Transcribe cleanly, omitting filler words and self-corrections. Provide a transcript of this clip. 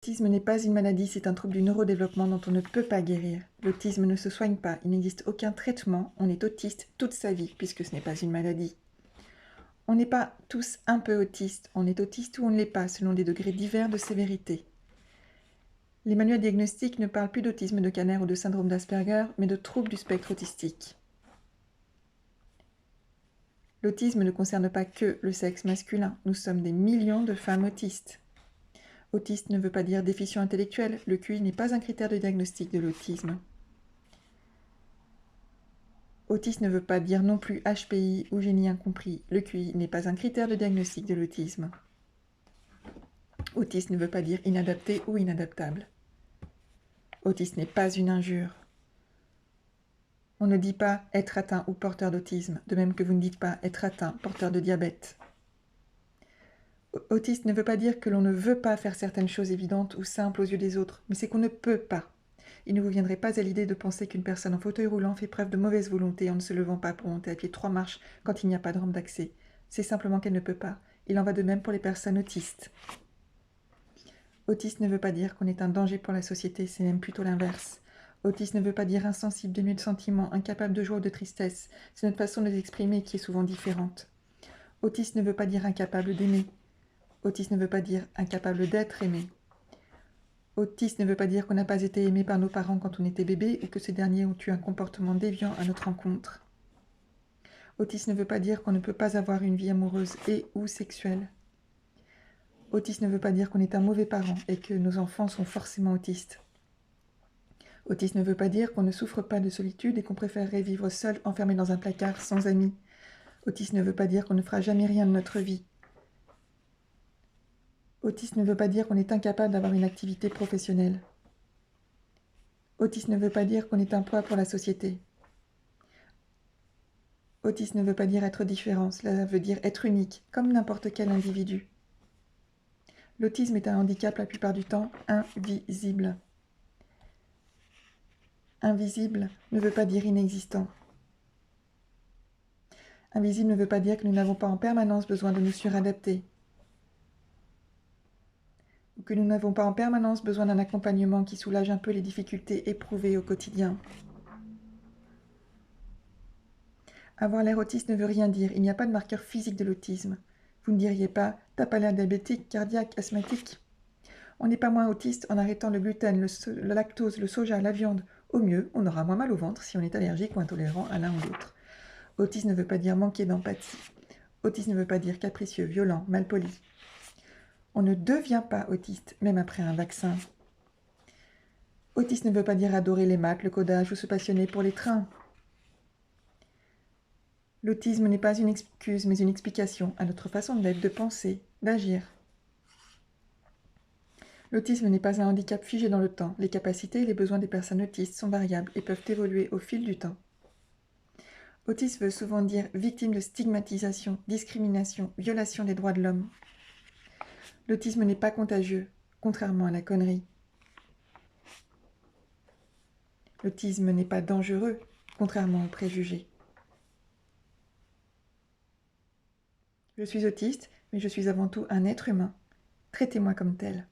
L'autisme n'est pas une maladie, c'est un trouble du neurodéveloppement dont on ne peut pas guérir. L'autisme ne se soigne pas, il n'existe aucun traitement, on est autiste toute sa vie, puisque ce n'est pas une maladie. On n'est pas tous un peu autistes, on est autiste ou on ne l'est pas, selon des degrés divers de sévérité. Les manuels diagnostiques ne parlent plus d'autisme de Kanner ou de syndrome d'Asperger, mais de troubles du spectre autistique. L'autisme ne concerne pas que le sexe masculin, nous sommes des millions de femmes autistes. Autiste ne veut pas dire déficient intellectuel, le QI n'est pas un critère de diagnostic de l'autisme. Autiste ne veut pas dire non plus HPI ou génie incompris, le QI n'est pas un critère de diagnostic de l'autisme. Autiste ne veut pas dire inadapté ou inadaptable. Autiste n'est pas une injure. On ne dit pas être atteint ou porteur d'autisme, de même que vous ne dites pas être atteint, porteur de diabète. Autiste ne veut pas dire que l'on ne veut pas faire certaines choses évidentes ou simples aux yeux des autres, mais c'est qu'on ne peut pas. Il ne vous viendrait pas à l'idée de penser qu'une personne en fauteuil roulant fait preuve de mauvaise volonté en ne se levant pas pour monter à pied 3 marches quand il n'y a pas de rampe d'accès. C'est simplement qu'elle ne peut pas. Il en va de même pour les personnes autistes. Autiste ne veut pas dire qu'on est un danger pour la société, c'est même plutôt l'inverse. Autiste ne veut pas dire insensible, dénué de sentiments, incapable de joie ou de tristesse. C'est notre façon de l'exprimer qui est souvent différente. Autiste ne veut pas dire incapable d'aimer. Autiste ne veut pas dire incapable d'être aimé. Autiste ne veut pas dire qu'on n'a pas été aimé par nos parents quand on était bébé ou que ces derniers ont eu un comportement déviant à notre rencontre. Autiste ne veut pas dire qu'on ne peut pas avoir une vie amoureuse et ou sexuelle. Autiste ne veut pas dire qu'on est un mauvais parent et que nos enfants sont forcément autistes. Autiste ne veut pas dire qu'on ne souffre pas de solitude et qu'on préférerait vivre seul, enfermé dans un placard, sans amis. Autiste ne veut pas dire qu'on ne fera jamais rien de notre vie. Autiste ne veut pas dire qu'on est incapable d'avoir une activité professionnelle. Autiste ne veut pas dire qu'on est un poids pour la société. Autiste ne veut pas dire être différent, cela veut dire être unique, comme n'importe quel individu. L'autisme est un handicap la plupart du temps invisible. Invisible ne veut pas dire inexistant. Invisible ne veut pas dire que nous n'avons pas en permanence besoin de nous suradapter, ou que nous n'avons pas en permanence besoin d'un accompagnement qui soulage un peu les difficultés éprouvées au quotidien. Avoir l'air autiste ne veut rien dire, il n'y a pas de marqueur physique de l'autisme. Vous ne diriez pas « t'as pas l'air diabétique, cardiaque, asthmatique ». On n'est pas moins autiste en arrêtant le gluten, le lactose, le soja, la viande. Au mieux, on aura moins mal au ventre si on est allergique ou intolérant à l'un ou l'autre. Autiste ne veut pas dire manquer d'empathie. Autiste ne veut pas dire capricieux, violent, malpoli. On ne devient pas autiste, même après un vaccin. Autiste ne veut pas dire adorer les maths, le codage ou se passionner pour les trains. L'autisme n'est pas une excuse, mais une explication à notre façon d'être, de penser, d'agir. L'autisme n'est pas un handicap figé dans le temps. Les capacités et les besoins des personnes autistes sont variables et peuvent évoluer au fil du temps. Autisme veut souvent dire victime de stigmatisation, discrimination, violation des droits de l'homme. L'autisme n'est pas contagieux, contrairement à la connerie. L'autisme n'est pas dangereux, contrairement aux préjugés. Je suis autiste, mais je suis avant tout un être humain. Traitez-moi comme tel.